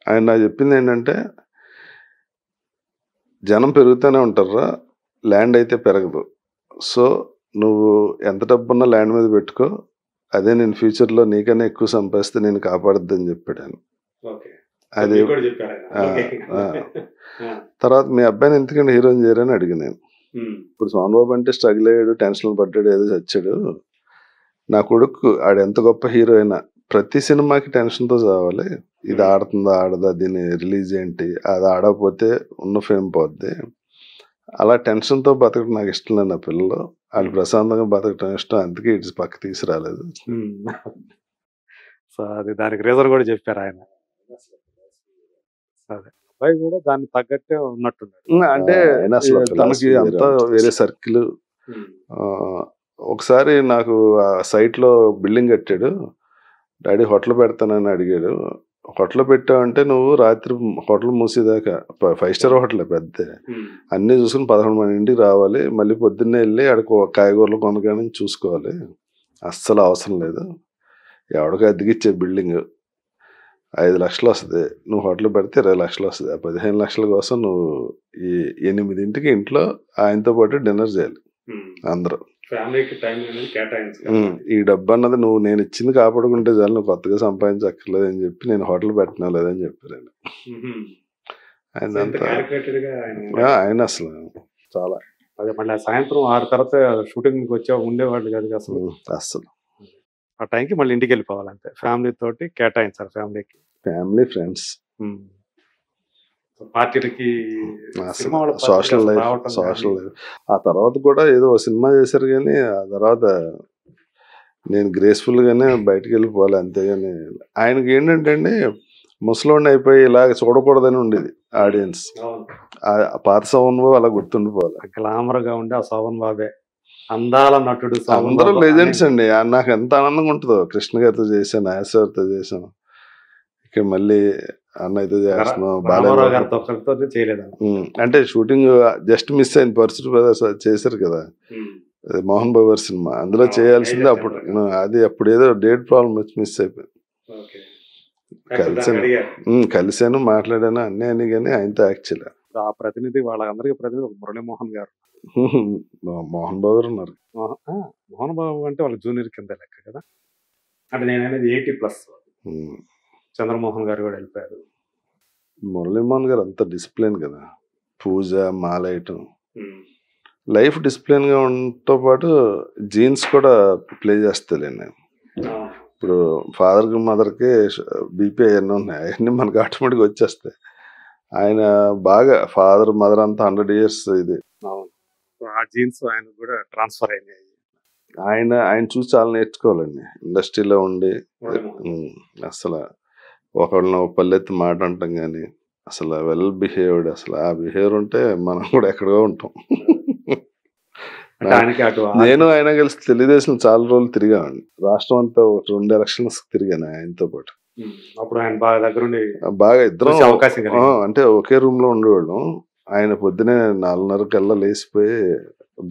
ఆయన నాకు చెప్పింది ఏంటంటే, జనం పెరుగుతూనే ఉంటారా, ల్యాండ్ అయితే పెరగదు. సో నువ్వు ఎంత డబ్బున్నా ల్యాండ్ మీద పెట్టుకో, అదే నేను ఫ్యూచర్లో నీకన్నా ఎక్కువ సంపాదిస్తే నేను కాపాడుద్దని చెప్పాడు ఆయన. అది తర్వాత మీ అబ్బాయిని ఎందుకంటే హీరోయిన్ చేయరని అడిగాను నేను. ఇప్పుడు సోన్ బాబు అంటే స్ట్రగుల్ అయ్యాడు, టెన్షన్లు పడ్డాడు, ఏదో చచ్చాడు. నా కొడుకు ఆడు ఎంత గొప్ప హీరో అయినా ప్రతి సినిమాకి టెన్షన్తో చావాలి. ఇది ఆడుతుందా ఆడదా, దీన్ని రిలీజ్ ఏంటి, అది ఆడకపోతే ఉన్న ఫేమ్ పోద్ది. అలా టెన్షన్తో బతకడం నాకు ఇష్టం లేదు. నా పిల్లలు వాళ్ళు ప్రశాంతంగా బతకడం ఇష్టం, అందుకే ఇటు పక్క తీసుకురాలేదు. సో అది దానికి రీజన్ కూడా చెప్పారు ఆయన. అదే అబ్బాయి కూడా దానికి తగ్గట్టే ఉన్నట్టున్నాడు. అంటే అసలు తనకి అంతా వేరే సర్కిల్. ఒకసారి నాకు ఆ సైట్లో బిల్డింగ్ కట్టాడు, డాడీ హోటల్ పెడతానని అడిగాడు. హోటల్ పెట్టావంటే నువ్వు రాత్రి హోటల్ మూసేదాకా, 5 స్టార్ హోటల్ పెద్ద, అన్నీ చూసుకుని 11 ఇంటికి రావాలి, మళ్ళీ పొద్దున్నే వెళ్ళి అక్కడికి కాయగూరలు కొనగానే చూసుకోవాలి. అస్సలు అవసరం లేదు, ఎవడికి అద్దెకిచ్చే బిల్డింగ్ 5 లక్షలు వస్తుంది, నువ్వు హోటల్ పెడితే 20 లక్షలు వస్తుంది. ఆ 15 లక్షల కోసం నువ్వు ఈ 8 ఇంట్లో ఆయనతో పాటు డిన్నర్ చేయాలి అందరూ. ఈ డబ్బు అన్నది నువ్వు నేను ఇచ్చింది కాపాడుకుంటే చాలు, నువ్వు కొత్తగా సంపాదించక్కర్లేదు అని చెప్పి నేను హోటల్ పెట్టినా లేదని చెప్పారు ఆయన అసలు చాలా. అదే మళ్ళీ సాయంత్రం 6 తర్వాత షూటింగ్ వచ్చా ఉండేవాళ్ళు కాదు అసలు. అసలు ఆ టైంకి మళ్ళీ ఇంటికి వెళ్ళిపోవాలంటే ఫ్యామిలీ తోటి కేటాయించారు, ఫ్యామిలీ ఫ్రెండ్స్, పార్టీలకి, సోషల్ లైఫ్. ఆ తర్వాత కూడా ఏదో సినిమా చేశారు కానీ ఆ తర్వాత నేను గ్రేస్ఫుల్ గానే బయటకు వెళ్ళిపోవాలి అంతేగాని. ఆయనకి ఏంటంటే అండి, ముసలోడిని అయిపోయి ఇలాగ చూడకూడదని ఉండేది ఆడియన్స్. పాత సోమన్ బాబు అలా గుర్తుండిపోవాలి. గ్లామర్ గా ఉండే ఆ సోమన్ బాబే అందాల నటుడు. అందరూ లెజెండ్స్ అండి. నాకు ఎంత ఆనందంగా ఉంటుందో. కృష్ణ గారితో చేశాను, నాగేశ్వరతో చేశాను, ఇక మళ్ళీ అన్నయ్యతో చేస్తున్నాం, బాలయ్య గారితో చేయలేదు. అంటే షూటింగ్ జస్ట్ మిస్ అయింది. పర్సుడు బ్రదర్స్ చేశారు కదా, మోహన్ బాబు గారి సినిమా, అందులో చేయాల్సింది. అప్పుడు అది అప్పుడు ఏదో డేట్ ప్రాబ్లం వచ్చి మిస్ అయిపోయింది. కలిసాను, మాట్లాడాను అన్నీ అని, కానీ ఆయనతో యాక్చువల్ ఆ ప్రతినిధి వాళ్ళందరికీ ప్రతినిధి మురళీమోహన్ గారు, మోహన్ బాబు గారు ఉన్నారు. మోహన్ బాబు అంటే వాళ్ళ జూనియర్ కింద లెక్క కదా. అంటే నేను అనేది 80+. చంద్రమోహన్ గారు కూడా వెళ్ళిపోయారు. మురళీమోహన్ గారు అంత డిసిప్లిన్ కదా, పూజ మాలేయటం, లైఫ్ డిసిప్లిన్ గా ఉండటంతో పాటు జీన్స్ కూడా ప్లే చేస్తాలేండి. ఇప్పుడు ఫాదర్ కి మదర్ కి బీపీ అవన్నీ ఉన్నాయి, అవన్నీ మనకు ఆటోమేటిక్గా వచ్చేస్తాయి. ఆయన బాగా ఫాదర్ మదర్ అంతా 100 years ఇది. ఆ జీన్స్ ఆయన కూడా ట్రాన్స్ఫర్ అయినాయి. ఆయన చూసి చాలా నేర్చుకోవాలండి ఇండస్ట్రీలో ఉండి. అసలు ఒకళ్ళని పల్లెత్తి మాట అంటాం కానీ అసలు వెల్ బిహేవ్డ్. అసలు ఆ బిహేవియర్ ఉంటే మనం కూడా ఎక్కడో ఉంటాం. నేను ఆయన కలిసి తెలుగుదేశం చాలా రోజులు తిరిగామండి. రాష్ట్రం అంతా 2 ఎలక్షన్స్ తిరిగాను ఆయనతో పాటు. అప్పుడు ఆయన బాగా దగ్గరుండి బాగా ఇద్దరం అవకాశం, అంటే ఒకే రూమ్ లో ఉండేవాళ్ళం. ఆయన పొద్దునే 4:30 లేచిపోయి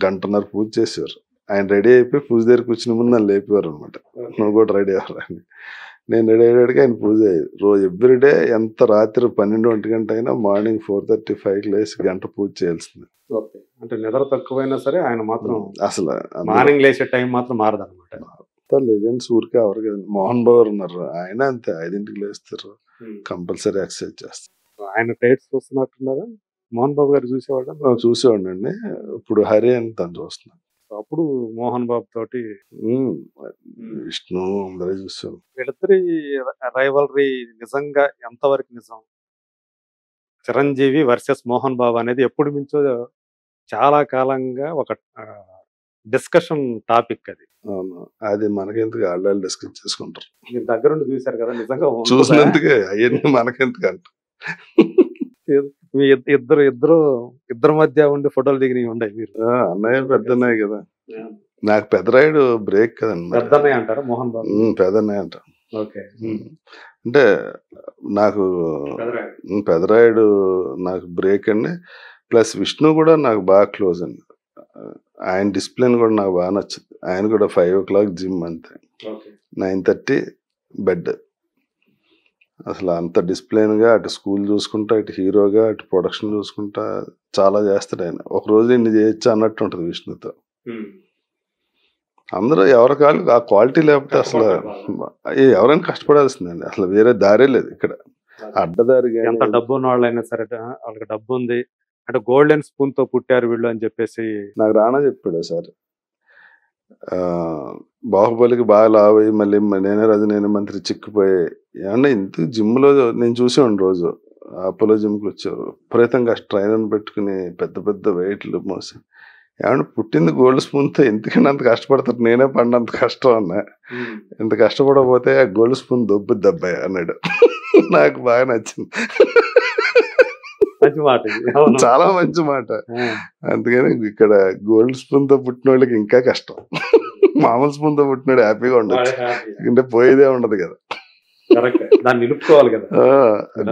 1.5 గంట పూజ చేసేవారు. ఆయన రెడీ అయిపోయి పూజ దగ్గర కూర్చుని ముందు నన్ను లేపేవారు అనమాట. నువ్వు కూడా రెడీ అవ్వాలని. నేను రెడీ అయ్యాడికి ఆయన పూజ అయ్యేది రోజు ఎవ్రీడే. ఎంత రాత్రి 12-1 గంట అయినా మార్నింగ్ 4:35 లేచి 1 గంట పూజ చేయాల్సింది. అంటే నిద్ర తక్కువైనా సరే ఆయన మాత్రం అసలు మార్నింగ్ లేచే టైం మాత్రం మారదు అనమాట. లెజెండ్స్ ఊరికే ఎవరు కదా. మోహన్ బాబు ఉన్నారు, ఆయన అంతే 5ంటికి లేస్తారు, కంపల్సరీ ఎక్సర్సైజ్ చేస్తారు. ఆయన టైట్స్ చూస్తున్నట్టున్నారా? మోహన్ బాబు గారు చూసేవాడిని అండి. ఇప్పుడు హరి అని తను చూస్తున్నాను. అప్పుడు మోహన్ బాబు తోటి విష్ణు అందరూ చూసాం. వీళ్ళిద్దరి రైవల్రీ నిజంగా ఎంతవరకు నిజం? చిరంజీవి వర్సెస్ మోహన్ బాబు అనేది ఎప్పుడు మించో చాలా కాలంగా ఒక డిస్కషన్ టాపిక్. అది అవును, అది మనకెందుకు, వాళ్ళు డిస్కస్ చేసుకుంటారు. మీరు దగ్గరుండి చూసారు కదా, నిజంగా చూసినందుకే అవన్నీ మనకెందుకు అంట. ఇద్దరు మధ్య ఉండి ఫోటోలు దిగినవి ఉండే మీరు. అన్నయ్య పెద్దన్నయ్య కదా, నాకు పెద్దరాయుడు బ్రేక్ కదండి. పెద్దన్నయ్య అంటారా మోహన్ బాబు? పెద్దన్నయ్య అంట. ఓకే. అంటే నాకు పెద్దరాయుడు నాకు బ్రేక్ అండి. ప్లస్ విష్ణు కూడా నాకు బాగా క్లోజ్ అండి. ఆయన డిసిప్లిన్ కూడా నాకు బాగా నచ్చుతుంది. ఆయన కూడా 5 o'clock జిమ్, అంతే 9:30 బెడ్. అసలు అంత డిసిప్లిన్ గా అటు స్కూల్ చూసుకుంటా, ఇటు హీరోగా, అటు ప్రొడక్షన్ చూసుకుంటా చాలా చేస్తాడు ఆయన. ఒక రోజు ఇన్ని చేయొచ్చు అన్నట్టు ఉంటుంది విష్ణుతో. అందరూ ఎవరి కాళ్ళు ఆ క్వాలిటీ లేకపోతే అసలు ఎవరైనా కష్టపడాల్సిందండి. అసలు వేరే దారే లేదు ఇక్కడ. అడ్డదారి ఎంత డబ్బు ఉన్న వాళ్ళైనా సరే వాళ్ళకి డబ్బు ఉంది అంటే గోల్డెన్ స్పూన్ తో పుట్టారు వీళ్ళు అని చెప్పేసి నాకు రానా చెప్పాడు సార్. బాహుబలికి బాగా లావ్ అయ్యి మళ్ళీ నేనే రాజు నేనే మంత్రి చిక్కిపోయి ఏమన్నా ఇంత జిమ్లో నేను చూసాను రోజు అపోలో జిమ్కి వచ్చారు విపరీతంగా ట్రైనర్ పెట్టుకుని పెద్ద పెద్ద వెయిట్లు మోసి ఏమన్నా పుట్టింది గోల్డ్ స్పూన్తో ఎందుకని అంత కష్టపడతారు, నేనే పడినంత కష్టం అన్నా. ఇంత కష్టపడకపోతే ఆ గోల్డ్ స్పూన్ దొబ్బుద్ది అబ్బాయి అన్నాడు. నాకు బాగా నచ్చింది. మంచి మాట, చాలా మంచి మాట. అందుకని ఇక్కడ గోల్డ్ స్పూన్ తో పుట్టిన వాళ్ళకి ఇంకా కష్టం. మామూలు స్పూన్ తో పుట్టినాడు హ్యాపీగా ఉండొచ్చు, అంటే పోయేదే ఉండదు కదా. దాన్ని నిలుపుకోవాలి కదా.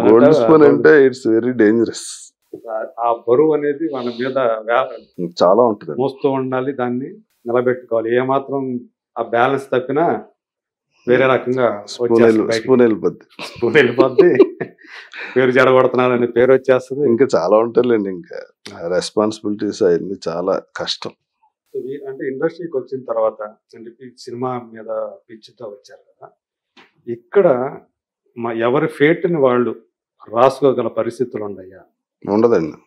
గోల్డ్ స్పూన్ అంటే ఇట్స్ వెరీ డేంజరస్. ఆ బరువు అనేది మన మీద చాలా ఉంటుంది, మోస్తూ ఉండాలి, దాన్ని నిలబెట్టుకోవాలి. ఏ మాత్రం ఆ బ్యాలెన్స్ తప్పినా వేరే రకంగా స్పూన్ వెళ్ళిపోద్ది, పేరు చెడగొడుతున్నారని పేరు వచ్చేస్తుంది. ఇంకా చాలా ఉంటాయిలేండి, ఇంకా రెస్పాన్సిబిలిటీస్ అవన్నీ చాలా కష్టం. అంటే ఇండస్ట్రీకి వచ్చిన తర్వాత సినిమా మీద పిచ్చితో వచ్చారు కదా, ఇక్కడ ఎవరి ఫేట్ని వాళ్ళు రాసుకోగల పరిస్థితులు ఉన్నాయా? ఉండదండి.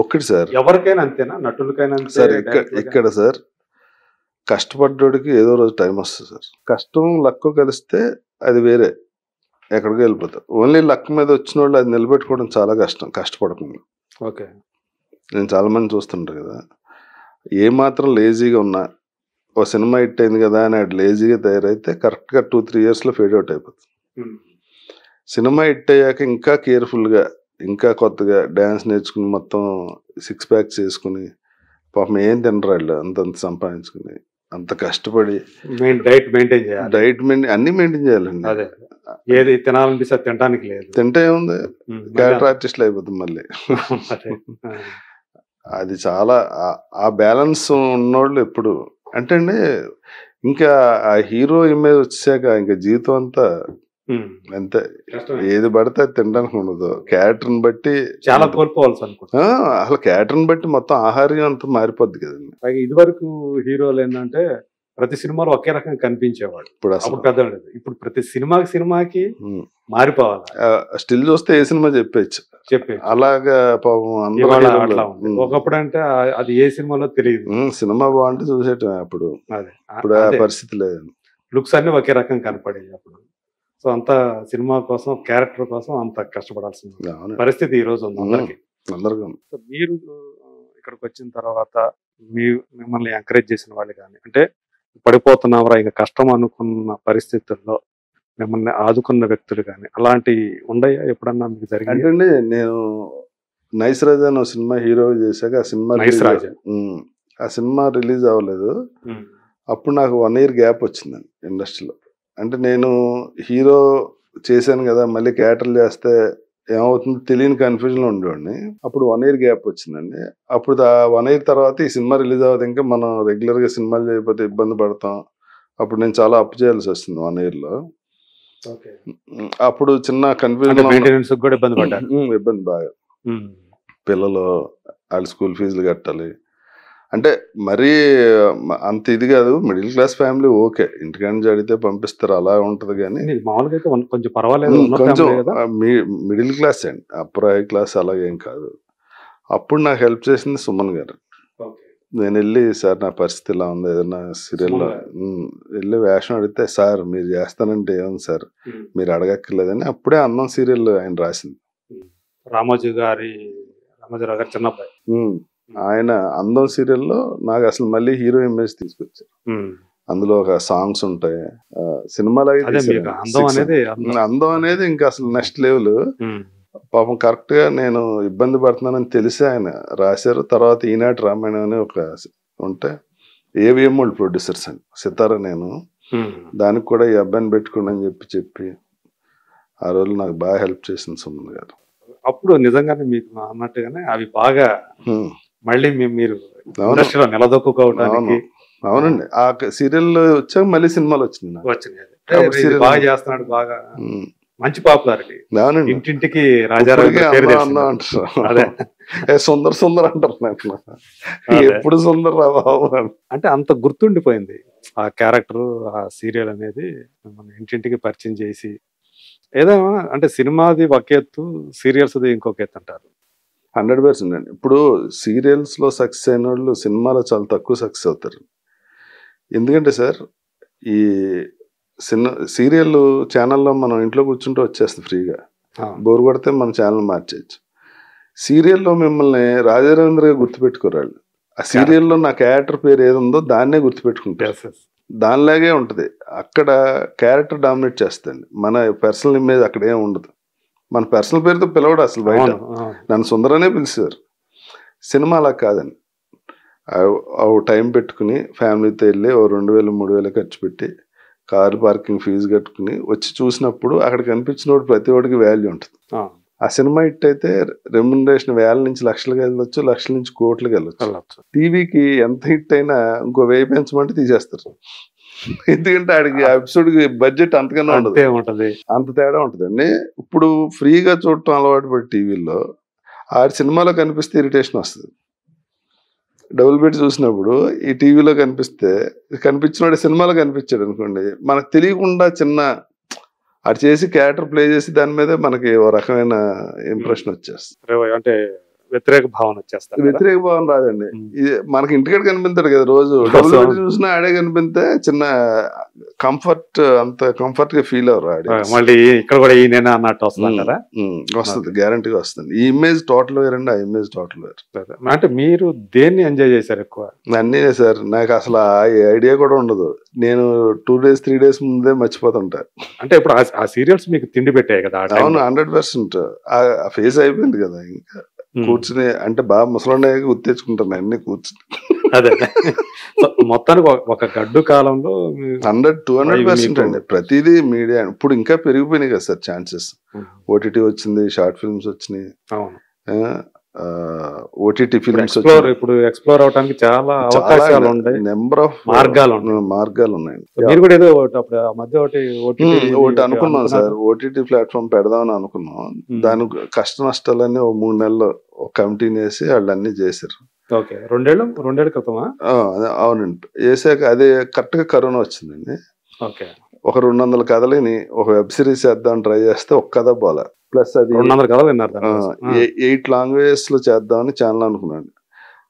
ఒక్కటి సార్, ఎవరికైనా అంతేనా, నటులకైనా సార్ ఇక్కడ సార్ కష్టపడ్డోడికి ఏదో రోజు టైం వస్తుంది సార్. కష్టం లక్ కలిస్తే అది వేరే ఎక్కడికి వెళ్ళిపోతారు. ఓన్లీ లక్ మీద వచ్చిన వాళ్ళు అది నిలబెట్టుకోవడం చాలా కష్టం, కష్టపడకుండా. ఓకే, నేను చాలా మంది చూస్తుంటా కదా, ఏమాత్రం లేజీగా ఉన్నా ఓ సినిమా హిట్ అయింది కదా అని అది లేజీగా తయారైతే కరెక్ట్గా 2-3 yearsలో ఫేడ్ అవుట్ అయిపోతుంది. సినిమా హిట్ అయ్యాక ఇంకా కేర్ఫుల్గా ఇంకా కొత్తగా డ్యాన్స్ నేర్చుకుని మొత్తం 6 packs చేసుకుని పాపం ఏం తినరు వాళ్ళు, అంత సంపాదించుకుని అంత కష్టపడి డైట్ మెయింటైన్ చేయాలి, అన్ని మెయింటైన్ చేయాలండి. అదే ఏది తినాలనిపిస్తే తినడానికి లేదు, తింటే ఏముంది క్యారెక్టర్ ఆర్టిస్ట్లు అయిపోతుంది మళ్ళీ. అది చాలా ఆ బ్యాలెన్స్ ఉన్నోళ్ళు ఎప్పుడు అంటే అండి, ఇంకా ఆ హీరో ఇమేజ్ వచ్చాక ఇంకా జీవితం అంతా అంతే, ఏది పడితే అది తినడానికి ఉండదు. క్యారెక్టర్ని బట్టి చాలా కోల్పోవాల్సి అనుకుంటా. అసలు క్యారెక్టర్ని బట్టి మొత్తం ఆహార్యం అంతా మారిపోద్ది కదండి. ఇది వరకు హీరోలు ఏంటంటే ప్రతి సినిమాలో ఒకే రకం కనిపించేవాడు, ఇప్పుడు అసలు పెద్ద ఇప్పుడు ప్రతి సినిమాకి మారిపోవాలి. స్టిల్ చూస్తే ఏ సినిమా చెప్పేచ్చు అలాగా పాపం అట్లా ఉంది. ఒకప్పుడు అంటే అది ఏ సినిమాలో తెలియదు, సినిమా బాగుంటే చూసేటం. అప్పుడు ఇప్పుడు ఆ పరిస్థితి లేదు, లుక్స్ అన్ని ఒకే రకం కనపడేది అప్పుడు. సో అంత సినిమా కోసం క్యారెక్టర్ కోసం అంత కష్టపడాల్సిన పరిస్థితి ఈ రోజు ఉంది అందరికి. మీరు ఇక్కడికి వచ్చిన తర్వాత మిమ్మల్ని ఎంకరేజ్ చేసిన వాళ్ళు కానీ, అంటే పడిపోతున్నావరా ఇంకా కష్టం అనుకున్న పరిస్థితుల్లో మిమ్మల్ని ఆదుకున్న వ్యక్తులు కానీ అలాంటి ఉండయా ఎప్పుడన్నా మీకు జరిగింది? అంటే నేను నైస్ రాజా అనే సినిమా హీరో చేశాక ఆ సినిమా రిలీజ్ అవ్వలేదు. అప్పుడు నాకు 1 year గ్యాప్ వచ్చిందండి ఇండస్ట్రీలో. అంటే నేను హీరో చేశాను కదా, మళ్ళీ క్యారెక్టర్లు చేస్తే ఏమవుతుందో తెలియని కన్ఫ్యూజన్లో ఉండేవాడిని. అప్పుడు 1 year గ్యాప్ వచ్చిందండి. అప్పుడు 1 year తర్వాత ఈ సినిమా రిలీజ్ అవ్వదు, ఇంకా మనం రెగ్యులర్గా సినిమాలు చేయకపోతే ఇబ్బంది పడతాం. అప్పుడు నేను చాలా అప్ చేయాల్సి వస్తుంది 1 yearలో. అప్పుడు చిన్న కన్ఫ్యూజన్, ఇబ్బంది బాగా. పిల్లలు వాళ్ళ స్కూల్ ఫీజులు కట్టాలి, అంటే మరీ అంత ఇది కాదు, మిడిల్ క్లాస్ ఫ్యామిలీ ఓకే, ఇంటికాడ నుంచి అడిగితే పంపిస్తారు అలా ఉంటది. కానీ మామూలుగా అయితే కొంచెం పర్వాలేదు, కొంచెం మిడిల్ క్లాస్ అండి, అప్పర్ హై క్లాస్ అలాగేం కాదు. అప్పుడు నాకు హెల్ప్ చేసింది సుమన్ గారు. నేను వెళ్ళి సార్ నా పరిస్థితి ఇలా ఉంది, ఏదైనా సీరియల్లో వెళ్ళి వేషం అడిగితే సార్ మీరు చేస్తానంటే ఏముంది సార్ మీరు అడగక్కర్లేదని అప్పుడే అందం సీరియల్ ఆయన రాసింది. రామోజీ గారి చిన్నబ్బాయి ఆయన అందం సీరియల్లో నాకు అసలు మళ్ళీ హీరో ఇమేజ్ తీసుకొచ్చారు. అందులో ఒక సాంగ్స్ ఉంటాయి, సినిమాలో అందం అనేది ఇంకా అసలు నెక్స్ట్ లెవెల్. పాపం కరెక్ట్ గా నేను ఇబ్బంది పడుతున్నానని తెలిసి ఆయన రాశారు. తర్వాత ఈనాటి రామాయణం అని ఒక ఉంటే ఏవిఎం వాళ్ళు ప్రొడ్యూసర్స్ అండి, సితారా నేను దానికి కూడా ఈ అబ్బాయిని పెట్టుకోండి అని చెప్పి ఆ రోజు నాకు బాగా హెల్ప్ చేసింది సుమన్ గారు. అప్పుడు నిజంగానే మీకు అన్నట్టుగానే అవి బాగా మళ్ళీ మీరు నిలదొక్కుకోవడానికి. అవునండి, ఆ సీరియల్ వచ్చాక మళ్ళీ సినిమాలు వచ్చినాయి. బాగా చేస్తున్నాడు బాగా. మంచి పాపులారిటీ. అవునండి. ఇంటింటికి రాజారావు అదే సుందర్ సుందర్ అంటారు నాకు. ఎప్పుడు సుందర్ రా బాబు అంటే అంత గుర్తుండిపోయింది ఆ క్యారెక్టర్, ఆ సీరియల్ అనేది మన ఇంటింటికి పరిచయం చేసి. ఏదైనా అంటే సినిమాది ఒక ఎత్తు, సీరియల్స్ది ఇంకొక ఎత్తు అంటారు. 100% అండి. ఇప్పుడు సీరియల్స్ లో సక్సెస్ అయిన వాళ్ళు సినిమాలో చాలా తక్కువ సక్సెస్ అవుతారు. ఎందుకంటే సార్ ఈ సీరియల్ ఛానల్లో మనం ఇంట్లో కూర్చుంటే వచ్చేస్తుంది ఫ్రీగా, బోర్ కొడితే మన ఛానల్ మార్చేయచ్చు. సీరియల్లో మిమ్మల్ని రాజారవీంద్రగా గుర్తుపెట్టుకోరాళ్ళు. ఆ సీరియల్లో నా క్యారెక్టర్ పేరు ఏది ఉందో దాన్నే గుర్తుపెట్టుకుంటారు. దానిలాగే ఉంటుంది. అక్కడ క్యారెక్టర్ డామినేట్ చేస్తుంది, మన పర్సనల్ ఇమేజ్ అక్కడ ఏం ఉండదు. మన పర్సనల్ పేరుతో పిలవడు అసలు, బయట నన్ను సుందరనే పిలిచారు. సినిమా అలా కాదండి. టైం పెట్టుకుని ఫ్యామిలీతో వెళ్ళి 2000-3000 ఖర్చు పెట్టి కారు పార్కింగ్ ఫీజు కట్టుకుని వచ్చి చూసినప్పుడు అక్కడ కనిపించినోడు ప్రతి ఒడికి వాల్యూ ఉంటుంది. ఆ సినిమా హిట్ అయితే రెమ్యునరేషన్ వేల నుంచి లక్షలకు వెళ్ళొచ్చు, లక్షల నుంచి కోట్లకి వెళ్ళొచ్చు. టీవీకి ఎంత హిట్ అయినా ఇంకో 1000 పెంచమంటే తీసేస్తారు. ఎందుకంటే ఆడికి ఎపిసోడ్కి బడ్జెట్ అంతకన్నా ఉండదు, అంత తేడా ఉంటుందండి. ఇప్పుడు ఫ్రీగా చూడటం అలవాటు పడి టీవీలో ఆడి సినిమాలో కనిపిస్తే ఇరిటేషన్ వస్తుంది. డబుల్ బెడ్ చూసినప్పుడు ఈ టీవీలో కనిపించినవాడు సినిమాలో కనిపించాడు అనుకోండి, మనకు తెలియకుండా చిన్న అటు చేసి క్యారెక్టర్ ప్లే చేసి దాని మీద మనకి ఓ రకమైన ఇంప్రెషన్ వచ్చేస్తుంది. అంటే వ్యతిరేక భావన వచ్చేస్తారు. వ్యతిరేక భావన రాదండి. ఇది మనకి ఇంటికాడ కనిపిస్తాడు కదా రోజు, డబుల్ బెడ్ చూసినా ఆడే కనిపిస్తే చిన్న కంఫర్ట్, అంత కంఫర్ట్ గా ఫీల్ అవరు ఆడే. మళ్ళీ ఇక్కడ కూడా ఈయన అన్నట్టు వస్తుంది, గ్యారంటీగా వస్తుంది. ఈ ఇమేజ్ టోటల్ వేర్ అండి, ఆ ఇమేజ్ టోటల్ వేర్. అంటే మీరు దేన్ని ఎంజాయ్ చేశారు ఎక్కువ? అన్నీనే సార్, నాకు అసలు ఆ ఐడియా కూడా ఉండదు. నేను 2 days 3 days ముందే మర్చిపోతుంటా. అంటే ఇప్పుడు ఆ సీరియల్స్ మీకు తిండి పెట్టాయి కదా? అవును, 100%. ఆ ఫేస్ అయిపోయింది కదా, ఇంకా కూర్చుని అంటే బాగా ముసలాండే గుర్తెచ్చుకుంటాను అన్ని కూర్చుని. అదే మొత్తానికి ఒక గడ్డు కాలంలో 100-200% అండి. ప్రతిదీ మీడియా ఇప్పుడు ఇంకా పెరిగిపోయినాయి కదా సార్ ఛాన్సెస్. ఓటీటీ వచ్చింది, షార్ట్ ఫిల్మ్స్ వచ్చినాయి, ఓటీటీ ఫిల్మ్స్ ఇప్పుడు ఎక్స్ప్లోర్ అవడానికి చాలా అవకాశాలు ఉన్నాయి, నెంబర్ ఆఫ్ మార్గాలు ఉన్నాయి. మీరు కూడా ఏదో మధ్య ఒకటి అనుకున్నాం సార్, ఓటీటీ ప్లాట్ఫామ్ పెడదామని అనుకున్నాం. దాని కష్ట నష్టాలన్నీ 3 నెలలు ఒక కమిటీని వేసి వాళ్ళు అన్ని చేశారు. 2 ఏళ్ళ క్రితమా? అవునండి, వేసాక అదే కరెక్ట్ గా కరోనా వచ్చిందండి. ఒక 200 కథలని ఒక వెబ్ సిరీస్ చేద్దాం ట్రై చేస్తే ఒక్క కథ పోలా. ప్లస్ అది 8 లాంగ్వేజెస్ లో చేద్దామని ఛానల్ అనుకున్నాను.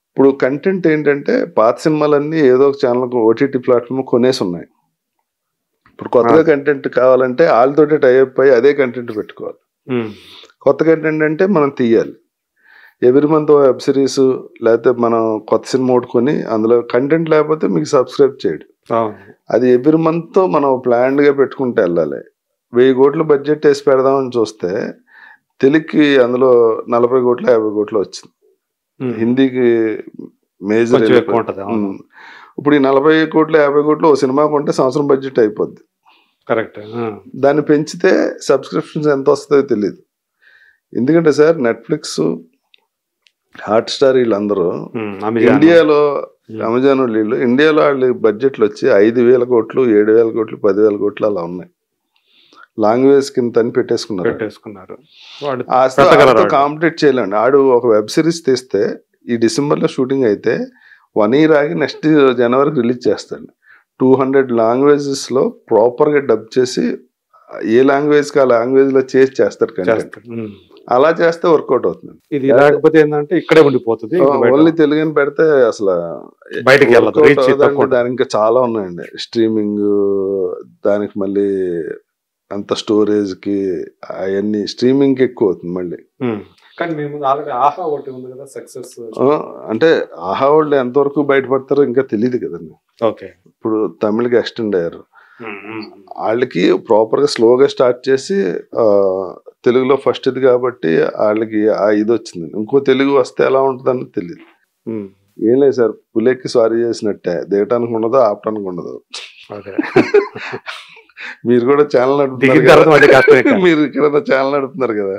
ఇప్పుడు కంటెంట్ ఏంటంటే పాత సినిమాలన్నీ ఏదో ఒక ఛానల్ ఓటీటీ ప్లాట్ఫామ్ కొనేసి ఉన్నాయి. ఇప్పుడు కొత్తగా కంటెంట్ కావాలంటే వాళ్ళతోటి టైఅప్ అయ్యి అదే కంటెంట్ పెట్టుకోవాలి. కొత్త కంటెంట్ అంటే మనం తీయాలి. ఎవ్రీ మంత్ వెబ్ సిరీస్ లేకపోతే మనం కొత్త సినిమా ఓటుకొని అందులో కంటెంట్ లేకపోతే మీకు సబ్స్క్రైబ్ చేయడు. అది ఎవ్రీ మంత్ మనం ప్లాన్డ్ గా పెట్టుకుంటే వెళ్ళాలి. 1000 కోట్లు బడ్జెట్ వేసి పెడదామని చూస్తే తెలుగుకి అందులో 40 కోట్లు 50 కోట్లు వచ్చింది. హిందీకి మేజర్. ఇప్పుడు ఈ 40 కోట్లు 50 కోట్లు ఓ సినిమా కొంటే సంవత్సరం బడ్జెట్ అయిపోద్ది. కరెక్ట్. దాన్ని పెంచితే సబ్స్క్రిప్షన్స్ ఎంత వస్తుందో తెలియదు. ఎందుకంటే సార్ నెట్ఫ్లిక్స్, హాట్స్టార్ వీళ్ళందరూ ఇండియాలో, అమెజాన్ వీళ్ళు ఇండియాలో వాళ్ళ బడ్జెట్లు వచ్చి 5000 కోట్లు 7000 కోట్లు 10,000 కోట్లు అలా ఉన్నాయి. లాంగ్వేజ్ కింద అని పెట్టేసుకున్నారు. కాంపిటేట్ చేయలేండి. ఆడు ఒక వెబ్ సిరీస్ తీస్తే ఈ డిసెంబర్ లో షూటింగ్ అయితే 1 year ఆగి నెక్స్ట్ జనవరికి రిలీజ్ చేస్తాడు. 200 లాంగ్వేజెస్ లో ప్రాపర్ గా డబ్ చేసి ఏ లాంగ్వేజ్ కి ఆ లాంగ్వేజ్ లో చేస్తారు కంటెంట్. అలా చేస్తే వర్కౌట్ అవుతుంది. ఇది లేకపోతే ఏంటంటే ఇక్కడే ఉండిపోతుంది. ఓన్లీ తెలుగుని పెడితే అసలు బయటకి దానికి ఇంకా చాలా ఉన్నాయండి. స్ట్రీమింగ్, దానికి మళ్ళీ అంత స్టోరేజ్ కి అవన్నీ స్ట్రీమింగ్ కి ఎక్కువ అవుతుంది మళ్ళీ. కానీ మేము ఆల్రెడీ ఆహా ఒకటి ఉంది కదా సక్సెస్. అంటే ఆహా వాళ్ళు ఎంతవరకు బయటపడతారో ఇంకా తెలియదు కదండి. ఇప్పుడు తమిళకి ఎక్స్టెండ్ అయ్యారు. వాళ్ళకి ప్రాపర్ గా స్లోగా స్టార్ట్ చేసి తెలుగులో ఫస్ట్ ఇది కాబట్టి వాళ్ళకి ఆ ఇది వచ్చింది. ఇంకో తెలుగు వస్తే ఎలా ఉంటుందని తెలియదు. ఏం లేదు సార్, పులేకి సారీ చేసినట్టే, దిగటానికి ఉండదు, ఆపటానికి ఉండదు. మీరు కూడా ఛానల్ నడుపుతున్నారు, మీరు ఇక్కడ ఛానల్ నడుపుతున్నారు కదా,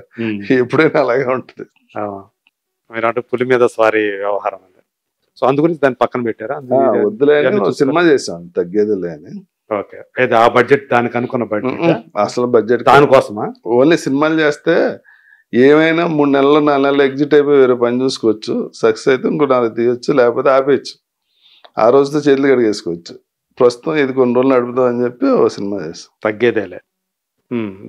ఎప్పుడైనా అలాగే ఉంటుంది. మీరు అంటే పులి మీద స్వారీ వ్యవహారం. సో అందు గురించి దాన్ని పక్కన పెట్టారా? వద్దులే అని సినిమా చేసాం, తగ్గేదిలే అని. ఓకే. అయితే ఆ బడ్జెట్ దానికి అనుకున్న బడ్జెట్ అసలు బడ్జెట్ దానికోసమా? ఓన్లీ సినిమాలు చేస్తే ఏమైనా 3 నెలలు 4 నెలలు ఎగ్జిట్ అయిపోయి వేరే పని చూసుకోవచ్చు. సక్సెస్ అయితే ఇంకో 4 తీయొచ్చు, లేకపోతే ఆపేయచ్చు. ఆ రోజుతో చేతులు కడిగేసుకోవచ్చు. ప్రస్తుతం ఇది కొన్ని రోజులు నడుపుదాం అని చెప్పి ఓ సినిమా చేస్తాం. తగ్గేదేలే.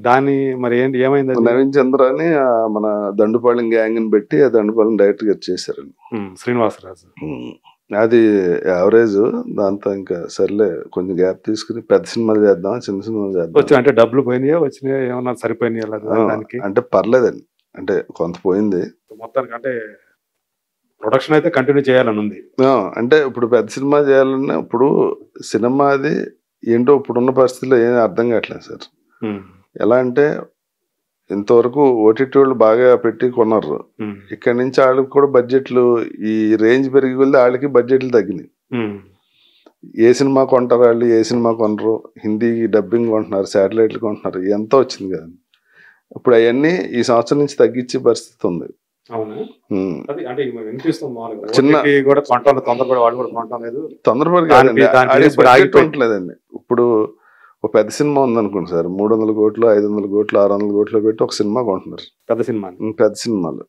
దాని మరి ఏంటి ఏమైంది? నవీన్ చంద్ర అని మన దండుపాలెం గ్యాంగ్ ని పెట్టి ఆ దండుపాలెం డైరెక్టర్ గారు చేశారండి. శ్రీనివాసరాజు. అది యావరేజ్. దాంతో ఇంకా సర్లే కొంచెం గ్యాప్ తీసుకుని పెద్ద సినిమాలు చేద్దాం, చిన్న సినిమాలు చేద్దాం. అంటే డబ్బులు పోయినాయా వచ్చినాయా ఏమన్నా సరిపోయినాయి? అంటే పర్లేదండి, అంటే కొంత పోయింది. మొత్తానికి అంటే ప్రొడక్షన్ అయితే కంటిన్యూ చేయాలని ఉంది. అంటే ఇప్పుడు పెద్ద సినిమా చేయాలన్నా ఇప్పుడు సినిమాది ఏంటో ఇప్పుడున్న పరిస్థితుల్లో ఏం అర్థం కావట్లేదు సార్. ఎలా అంటే ఇంతవరకు ఓటీటీ వాళ్ళు బాగా పెట్టి కొన్నారు. ఇక్కడ నుంచి వాళ్ళకి కూడా బడ్జెట్లు ఈ రేంజ్ పెరిగి వెళ్ళి వాళ్ళకి బడ్జెట్లు తగ్గినాయి. ఏ సినిమా కొంటారు వాళ్ళు, ఏ సినిమా కొనరు. హిందీ డబ్బింగ్ కొంటున్నారు, శాటిలైట్లు కొంటున్నారు, ఎంత వచ్చింది కదా. ఇప్పుడు అవన్నీ ఈ సంవత్సరం నుంచి తగ్గించే పరిస్థితి ఉంది. తొందరపడలేదండి. ఇప్పుడు ఒక పెద్ద సినిమా ఉందనుకోండి సార్, 300 కోట్లు 500 కోట్లు 600 కోట్లు పెట్టి ఒక సినిమా కొంటున్నారు. పెద్ద సినిమాలు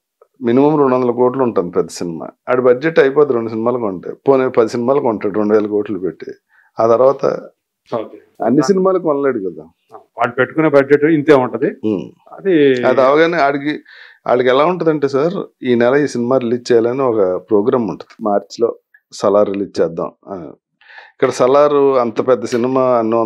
మినిమం 200 కోట్లు ఉంటుంది పెద్ద సినిమా. ఆడి బడ్జెట్ అయిపోద్ది 2 సినిమాలు కొంటే. పోనీ 10 సినిమాలు కొంటాడు 2000 కోట్లు పెట్టి. ఆ తర్వాత అన్ని సినిమాలు కొనలేడు కదా. వాడు పెట్టుకునే బడ్జెట్ ఇంతే ఉంటది. అది అవగానే వాళ్ళకి ఎలా ఉంటదంటే సార్, ఈ నెల ఈ సినిమా రిలీజ్ చేయాలని ఒక ప్రోగ్రామ్ ఉంటుంది. మార్చిలో సలార్ రిలీజ్ చేద్దాం. ఇక్కడ సలారు అంత పెద్ద సినిమా